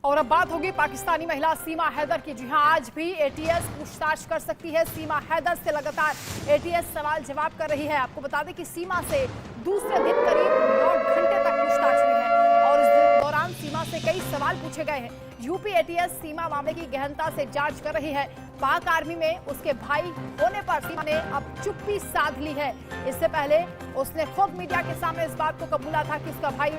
और अब बात होगी पाकिस्तानी महिला सीमा हैदर की। जी हां, आज भी एटीएस पूछताछ कर सकती है। सीमा हैदर से लगातार एटीएस सवाल जवाब कर रही है। आपको बता दें कि सीमा से दूसरे दिन करीब 9 घंटे तक पूछताछ हुई है और इस दौरान सीमा से कई सवाल पूछे गए हैं। यूपी एटीएस सीमा मामले की गहनता से जांच कर रही है। पाक आर्मी में उसके भाई होने पर सीमा ने अब चुप्पी साध ली है। इससे पहले उसने खुद मीडिया के सामने इस बात को कबूला था कि उसका भाई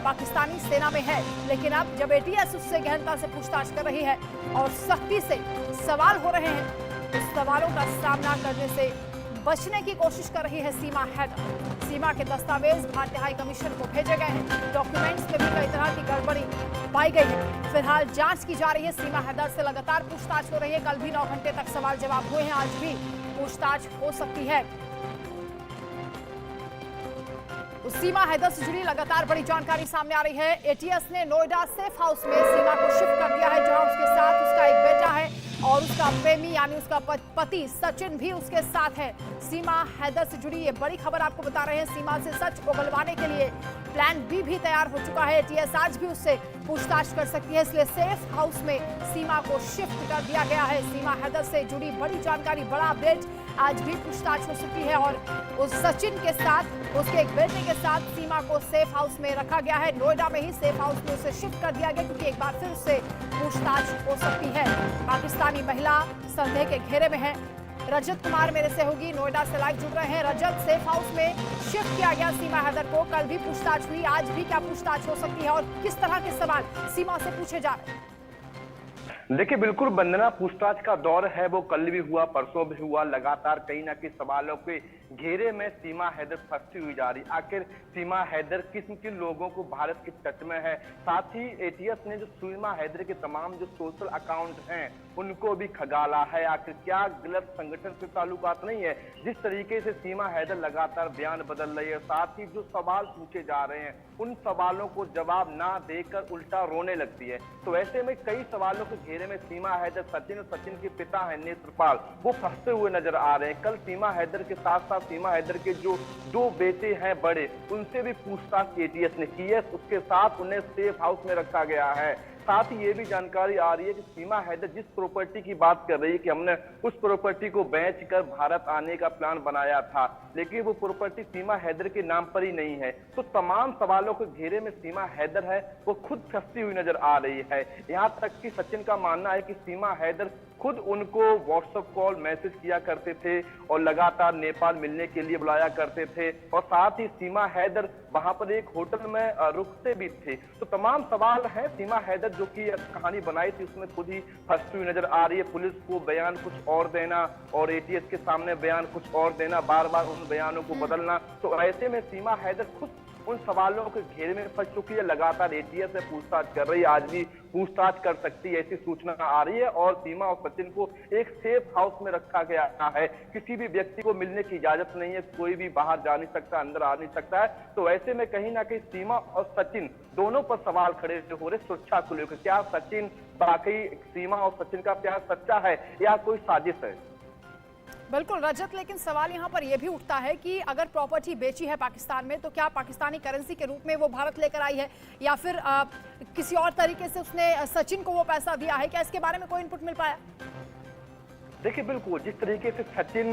पाकिस्तानी सेना में है, लेकिन अब जब एटीएस उससे गहनता से पूछताछ कर रही है और सख्ती से सवाल हो रहे हैं, तो सवालों का सामना करने से बचने की कोशिश कर रही है सीमा हैदर। सीमा के दस्तावेज भारतीय हाई कमीशन को भेजे गए हैं। डॉक्यूमेंट्स में भी कई तरह की गड़बड़ी पाई गई है। फिलहाल जांच की जा रही है। सीमा हैदर से लगातार पूछताछ हो रही है। कल भी 9 घंटे तक सवाल जवाब हुए हैं, आज भी पूछताछ हो सकती है। तो सीमा हैदर से जुड़ी लगातार बड़ी जानकारी सामने आ रही है। एटीएस ने नोएडा सेफ हाउस में सीमा को शिफ्ट कर दिया है, जहां उसके साथ उसका एक बेटा है और उसका प्रेमी यानी उसका पति सचिन भी उसके साथ है। सीमा हैदर से जुड़ी ये बड़ी खबर आपको बता रहे हैं। सीमा से सच को गलवाने के लिए प्लान बी भी तैयार हो चुका है। एटीएस आज भी उससे पूछताछ कर सकती है, इसलिए सेफ हाउस में सीमा को शिफ्ट कर दिया गया है। सीमा हैदर से जुड़ी बड़ी जानकारी, बड़ा अपडेट, आज भी पूछताछ हो सकती है और उस सचिन के साथ उसके एक बेटे के साथ सीमा को सेफ हाउस में रखा गया है। नोएडा में ही सेफ हाउस में उसे शिफ्ट कर दिया गया, क्योंकि एक बार फिर उससे पूछताछ हो सकती है। पाकिस्तानी महिला संदेह के घेरे में है। रजत कुमार मेरे सहयोगी नोएडा से लाइव जुड़ रहे हैं। रजत, सेफ हाउस में शिफ्ट किया गया सीमा हैदर को, कल भी पूछताछ हुई, आज भी क्या पूछताछ हो सकती है और किस तरह के सवाल सीमा से पूछे जा रहे हैं? देखिए, बिल्कुल वंदना, पूछताछ का दौर है वो कल भी हुआ, परसों भी हुआ। लगातार कहीं ना कहीं सवालों के घेरे में सीमा हैदर फंसती हुई जा रही। आखिर सीमा हैदर किन किन लोगों को भारत के टच में है? साथ ही एटीएस ने जो सीमा हैदर के तमाम जो सोशल अकाउंट हैं उनको भी खगाला है। आखिर क्या गलत संगठन से ताल्लुकात नहीं है? जिस तरीके से सीमा हैदर लगातार बयान बदल रही है, साथ ही जो सवाल पूछे जा रहे हैं उन सवालों को जवाब ना देकर उल्टा रोने लगती है। तो ऐसे में कई सवालों के घेरे में सीमा हैदर, सचिन और सचिन के पिता हैं नेत्रपाल, वो फंसते हुए नजर आ रहे हैं। कल सीमा हैदर के साथ साथ सीमा हैदर के जो 2 बेटे हैं बड़े, उनसे भी पूछताछ एटीएस ने की है। उसके साथ उन्हें सेफ हाउस में रखा गया है। साथ ही ये भी जानकारी आ रही है कि सीमा हैदर जिस प्रॉपर्टी की बात कर रही है कि हमने उस प्रॉपर्टी को बेचकर भारत आने का प्लान बनाया था, लेकिन वो प्रॉपर्टी सीमा हैदर के नाम पर ही नहीं है। तो तमाम सवालों के घेरे में सीमा हैदर है वो खुद फंसती हुई नजर आ रही है। यहाँ तक कि सचिन का मानना है कि सीमा हैदर खुद उनको व्हाट्सएप कॉल, मैसेज किया करते थे और लगातार नेपाल मिलने के लिए बुलाया करते थे और साथ ही सीमा हैदर वहां पर एक होटल में रुकते भी थे। तो तमाम सवाल हैं। सीमा हैदर जो कि कहानी बनाई थी उसमें खुद ही फंसती हुई नजर आ रही है। पुलिस को बयान कुछ और देना और एटीएस के सामने बयान कुछ और देना, बार बार उन बयानों को बदलना। तो ऐसे में सीमा हैदर खुद उन सवालों के घेरे में फंस चुकी है। लगातार एटीएस से पूछताछ कर रही है, आज भी पूछताछ कर सकती है, ऐसी सूचना आ रही है। और सीमा और सचिन को एक सेफ हाउस में रखा गया है। किसी भी व्यक्ति को मिलने की इजाजत नहीं है, कोई भी बाहर जा नहीं सकता, अंदर आ नहीं सकता है। तो ऐसे में कहीं ना कहीं सीमा और सचिन दोनों पर सवाल खड़े हो रहे सुरक्षा को लेकर। क्या सचिन वाकई सीमा और सचिन का प्यार सच्चा है या कोई साजिश है? बिल्कुल रजत, लेकिन सवाल यहाँ पर यह भी उठता है कि अगर प्रॉपर्टी बेची है पाकिस्तान में, तो क्या पाकिस्तानी करेंसी के रूप में वो भारत लेकर आई है या फिर किसी और तरीके से उसने सचिन को वो पैसा दिया है? क्या इसके बारे में कोई इनपुट मिल पाया? देखिए, बिल्कुल जिस तरीके से सचिन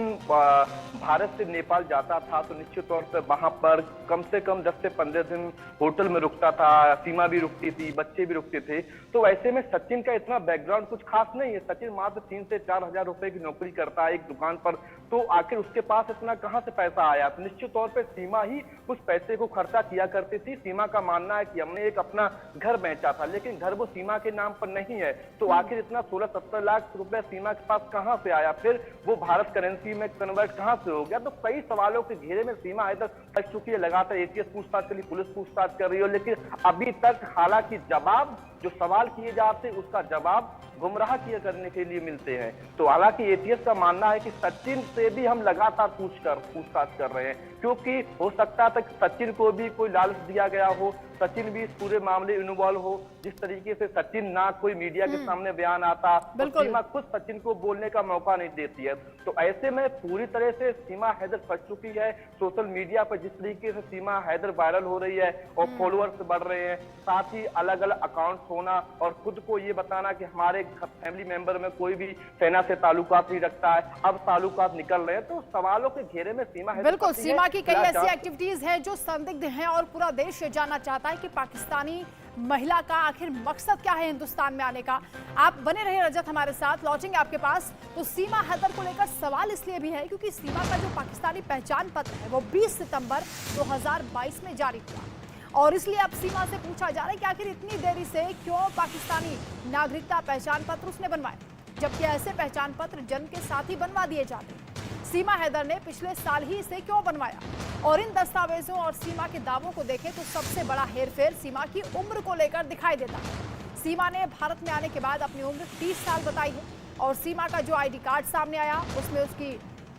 भारत से नेपाल जाता था तो निश्चित तौर पर वहां पर कम से कम 10 से 15 दिन होटल में रुकता था, सीमा भी रुकती थी, बच्चे भी रुकते थे। तो ऐसे में सचिन का इतना बैकग्राउंड कुछ खास नहीं है। सचिन मात्र 3 से 4 हजार रुपए की नौकरी करता है एक दुकान पर, तो आखिर उसके पास इतना कहां से पैसा आया? तो निश्चित तौर पर सीमा ही उस पैसे को खर्चा किया करती थी। सीमा का मानना है कि हमने एक अपना घर बेचा था, लेकिन घर वो सीमा के नाम पर नहीं है। तो आखिर इतना 16-17 लाख रुपए सीमा के पास कहां से आया? फिर वो भारत करेंसी में कन्वर्ट कहां से हो गया? तो कई सवालों के घेरे में सीमा हैदर फंस चुकी है। लगातार एटीएस पूछताछ के लिए पुलिस पूछताछ कर रही है, लेकिन अभी तक हालांकि जवाब जो सवाल किए जाते हैं उसका जवाब गुमराह किए करने के लिए मिलते हैं। तो हालांकि एटीएस का मानना है कि सचिन से भी हम लगातार पूछताछ कर रहे हैं, क्योंकि हो सकता था कि सचिन को भी कोई लालच दिया गया हो, सचिन भी इस पूरे मामले इन्वॉल्व हो। जिस तरीके से सचिन ना कोई मीडिया के सामने बयान आता, तो सीमा खुद सचिन को बोलने का मौका नहीं देती है। तो ऐसे में पूरी तरह से सीमा हैदर फंस चुकी है सोशल मीडिया पर। जिस तरीके से सीमा हैदर वायरल हो रही है और फॉलोअर्स बढ़ रहे हैं, साथ ही अलग अलग अकाउंट होना और खुद को ये बताना कि हमारे फैमिली मेंबर में कोई भी सेना से ताल्लुकात नहीं रखता है, अब ताल्लुकात निकल रहे हैं, तो सवालों के घेरे में सीमा हैदर। बिल्कुल, सीमा की कई ऐसी एक्टिविटीज हैं जो संदिग्ध हैं और पूरा देश जानना चाहता है कि पाकिस्तानी महिला का आखिर मकसद क्या है हिंदुस्तान में आने का। आप बने रहे रजत हमारे साथ, लौटेंगे आपके पास। तो सीमा हैदर को लेकर सवाल इसलिए भी है क्योंकि सीमा का जो पाकिस्तानी पहचान पत्र है वो 20 सितंबर 2022 में जारी हुआ और इसलिए अब सीमा से पूछा जा रहा है कि आखिर इतनी देरी से क्यों पाकिस्तानी नागरिकता पहचान पत्र उसने बनवाए, जबकि ऐसे पहचान पत्र जन्म के साथ ही बनवा दिए जाते हैं। सीमा हैदर ने पिछले साल ही इसे क्यों बनवाया? और इन दस्तावेजों और सीमा के दावों को देखें तो सबसे बड़ा हेरफेर सीमा की उम्र को लेकर दिखाई देता है। सीमा ने भारत में आने के बाद अपनी उम्र 30 साल बताई है और सीमा का जो आईडी कार्ड सामने आया उसमें उसकी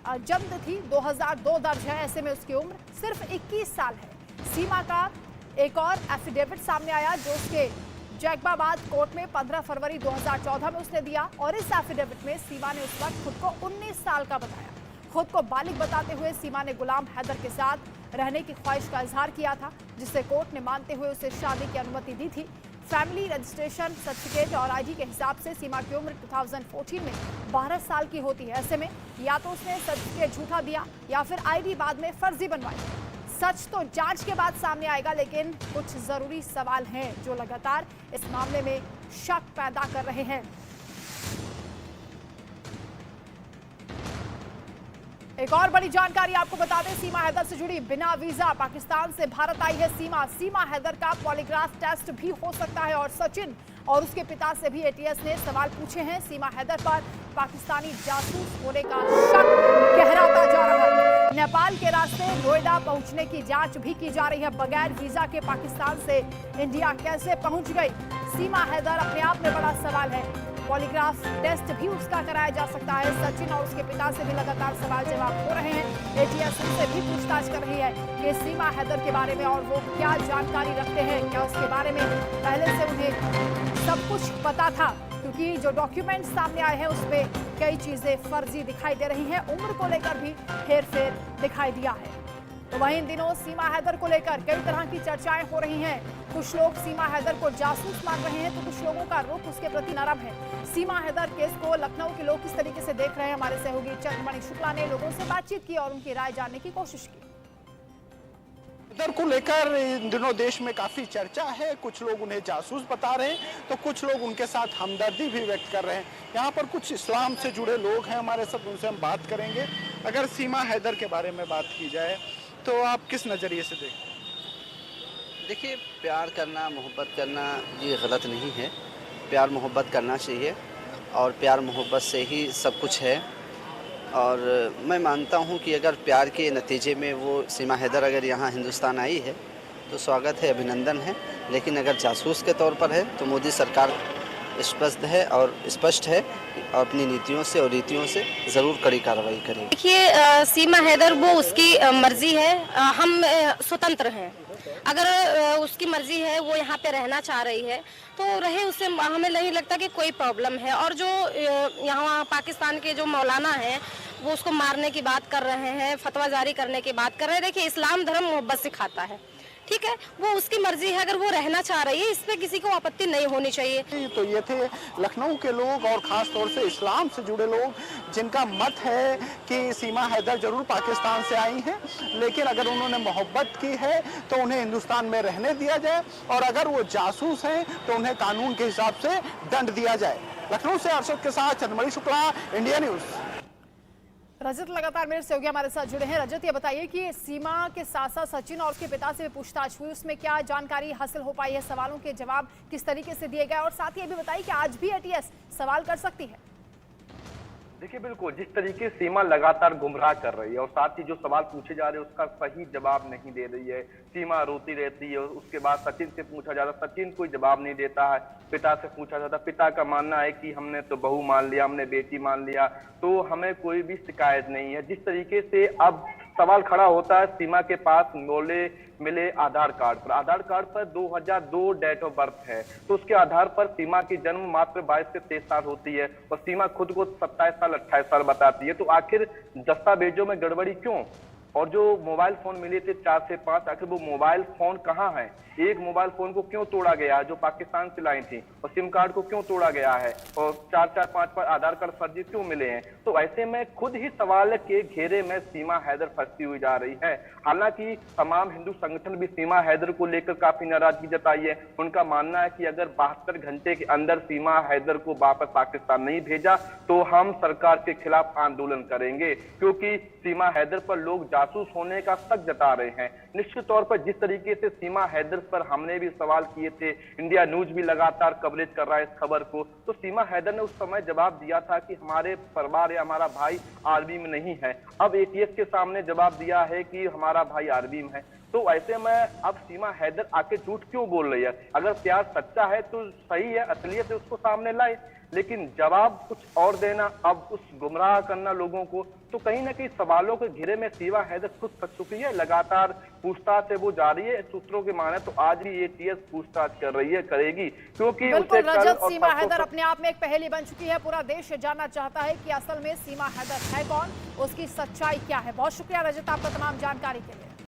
जन्म तिथि 2002 दर्ज है। ऐसे में उसकी उम्र सिर्फ 21 साल है। सीमा का एक और एफिडेविट सामने आया जो उसके जैकबाबाद कोर्ट में 15 फरवरी 2014 में उसने दिया और इस एफिडेविट में सीमा ने उस वक्त खुद को 19 साल का बताया। खुद को बालिग बताते हुए सीमा ने गुलाम हैदर के साथ रहने की ख्वाहिश का इजहार किया था, जिसे कोर्ट ने मानते हुए उसे शादी की अनुमति दी थी। फैमिली रजिस्ट्रेशन सर्टिफिकेट और आईडी के हिसाब से सीमा की उम्र 2014 में 12 साल की होती है। ऐसे में या तो उसने सर्टिफिकेट झूठा दिया या फिर आईडी बाद में फर्जी बनवाई। सच तो जांच के बाद सामने आएगा, लेकिन कुछ जरूरी सवाल हैं जो लगातार इस मामले में शक पैदा कर रहे हैं। एक और बड़ी जानकारी आपको बता दें, सीमा हैदर से जुड़ी। बिना वीजा पाकिस्तान से भारत आई है सीमा। सीमा हैदर का पॉलीग्राफ टेस्ट भी हो सकता है और सचिन और उसके पिता से भी एटीएस ने सवाल पूछे हैं। सीमा हैदर पर पाकिस्तानी जासूस होने का शक गहराता जा रहा है। नेपाल के रास्ते नोएडा पहुंचने की जांच भी की जा रही है। बगैर वीजा के पाकिस्तान से इंडिया कैसे पहुंच गई? सीमा हैदर अपने आप में बड़ा सवाल है। पॉलीग्राफ टेस्ट भी उसका कराया जा सकता है। सचिन और उसके पिता से भी लगातार सवाल जवाब हो रहे हैं। एटीएस उनसे भी पूछताछ कर रही है कि सीमा हैदर के बारे में और वो क्या जानकारी रखते हैं, क्या उसके बारे में पहले से उन्हें सब कुछ पता था, क्योंकि जो डॉक्यूमेंट्स सामने आए हैं उसमें कई चीजें फर्जी दिखाई दे रही हैं। उम्र को लेकर भी हेरफेर दिखाई दिया है। तो वहीं इन दिनों सीमा हैदर को लेकर कई तरह की चर्चाएं हो रही हैं। कुछ लोग सीमा हैदर को जासूस मान रहे हैं तो कुछ लोगों का रुख उसके प्रति नरम है। सीमा हैदर केस को लखनऊ के लोग किस तरीके से देख रहे हैं, हमारे सहयोगी चंद्रमणि शुक्ला ने लोगों से बातचीत की और उनकी राय जानने की कोशिश की। हैदर को लेकर इन दिनों देश में काफी चर्चा है। कुछ लोग उन्हें जासूस बता रहे हैं तो कुछ लोग उनके साथ हमदर्दी भी व्यक्त कर रहे हैं। यहाँ पर कुछ इस्लाम से जुड़े लोग हैं हमारे साथ, उनसे हम बात करेंगे। अगर सीमा हैदर के बारे में बात की जाए तो आप किस नज़रिए से देखते हैं? देखिए, प्यार करना, मोहब्बत करना ये गलत नहीं है। प्यार मोहब्बत करना चाहिए और प्यार मोहब्बत से ही सब कुछ है। और मैं मानता हूँ कि अगर प्यार के नतीजे में वो सीमा हैदर अगर यहाँ हिंदुस्तान आई है तो स्वागत है, अभिनंदन है। लेकिन अगर जासूस के तौर पर है तो मोदी सरकार स्पष्ट है और अपनी नीतियों से और रीतियों से ज़रूर कड़ी कार्रवाई करेगी। देखिए, सीमा हैदर वो उसकी मर्जी है, हम स्वतंत्र हैं। अगर उसकी मर्जी है, वो यहाँ पे रहना चाह रही है तो रहे, उससे हमें नहीं लगता कि कोई प्रॉब्लम है। और जो यहाँ पाकिस्तान के जो मौलाना हैं वो उसको मारने की बात कर रहे हैं, फतवा जारी करने की बात कर रहे हैं। देखिए, इस्लाम धर्म मोहब्बत सिखाता है, ठीक है, वो उसकी मर्जी है। अगर वो रहना चाह रही है, इसमें किसी को आपत्ति नहीं होनी चाहिए। तो ये थे लखनऊ के लोग और खास तौर से इस्लाम से जुड़े लोग, जिनका मत है कि सीमा हैदर जरूर पाकिस्तान से आई हैं, लेकिन अगर उन्होंने मोहब्बत की है तो उन्हें हिंदुस्तान में रहने दिया जाए और अगर वो जासूस हैं तो उन्हें कानून के हिसाब से दंड दिया जाए। लखनऊ से अरशद के साथ चंद्रमणि शुक्ला, इंडिया न्यूज। रजत लगातार मेरे सहयोगी हमारे साथ जुड़े हैं। रजत, ये बताइए कि सीमा के साथ साथ सचिन और उसके पिता से भी पूछताछ हुई, उसमें क्या जानकारी हासिल हो पाई है, सवालों के जवाब किस तरीके से दिए गए, और साथ ही ये भी बताइए कि आज भी एटीएस सवाल कर सकती है? देखिए, बिल्कुल जिस तरीके से सीमा लगातार गुमराह कर रही है और साथ ही जो सवाल पूछे जा रहे हैं उसका सही जवाब नहीं दे रही है। सीमा रोती रहती है, उसके बाद सचिन से पूछा जाता है, सचिन कोई जवाब नहीं देता है। पिता से पूछा जाता है, पिता का मानना है कि हमने तो बहू मान लिया, हमने बेटी मान लिया, तो हमें कोई भी शिकायत नहीं है। जिस तरीके से अब सवाल खड़ा होता है सीमा के पास मिले आधार कार्ड पर। आधार कार्ड पर 2002 डेट ऑफ बर्थ है, तो उसके आधार पर सीमा की जन्म मात्र 22 से 23 साल होती है और सीमा खुद को 27 साल 28 साल बताती है। तो आखिर दस्तावेजों में गड़बड़ी क्यों? और जो मोबाइल फोन मिले थे 4 से 5, आखिर वो मोबाइल फोन कहाँ है? एक मोबाइल फोन को क्यों तोड़ा गया जो पाकिस्तान से लाई थी, और सिम कार्ड को क्यों तोड़ा गया है, और 4-4-5 पर आधार कार्ड फर्जी क्यों मिले हैं? तो ऐसे में खुद ही सवाल के घेरे में सीमा हैदर फंसती हुई जा रही है। हालांकि तमाम हिंदू संगठन भी सीमा हैदर को लेकर काफी नाराजगी जताई है। उनका मानना है कि अगर 72 घंटे के अंदर सीमा हैदर को वापस पाकिस्तान नहीं भेजा तो हम सरकार के खिलाफ आंदोलन करेंगे, क्योंकि सीमा हैदर पर लोग जासूस होने का शक जता रहे हैं। निश्चित तौर पर जिस तरीके से सीमा हैदर पर हमने भी सवाल किए थे, इंडिया न्यूज भी लगातार कवरेज कर रहा है इस खबर को, तो सीमा हैदर ने उस समय जवाब दिया था कि हमारे परिवार या हमारा भाई आर्मी में नहीं है। अब एटीएस के सामने जवाब दिया है कि हमारा भाई आर्मी में है। तो ऐसे में अब सीमा हैदर आके झूठ क्यों बोल रही है? अगर प्यार सच्चा है तो सही है, असलियत है, उसको सामने लाए, लेकिन जवाब कुछ और देना, अब उस गुमराह करना लोगों को, तो कहीं ना कहीं सवालों के घेरे में सीमा हैदर खुद फंस चुकी है। लगातार पूछताछ है वो जारी है। सूत्रों के माने तो आज भी एटीएस पूछताछ कर रही है, करेगी, क्योंकि बिल्कुल रजत, सीमा हैदर अपने आप में एक पहेली बन चुकी है। पूरा देश जानना चाहता है कि असल में सीमा हैदर है कौन, उसकी सच्चाई क्या है। बहुत शुक्रिया रजत आपका तमाम जानकारी के लिए।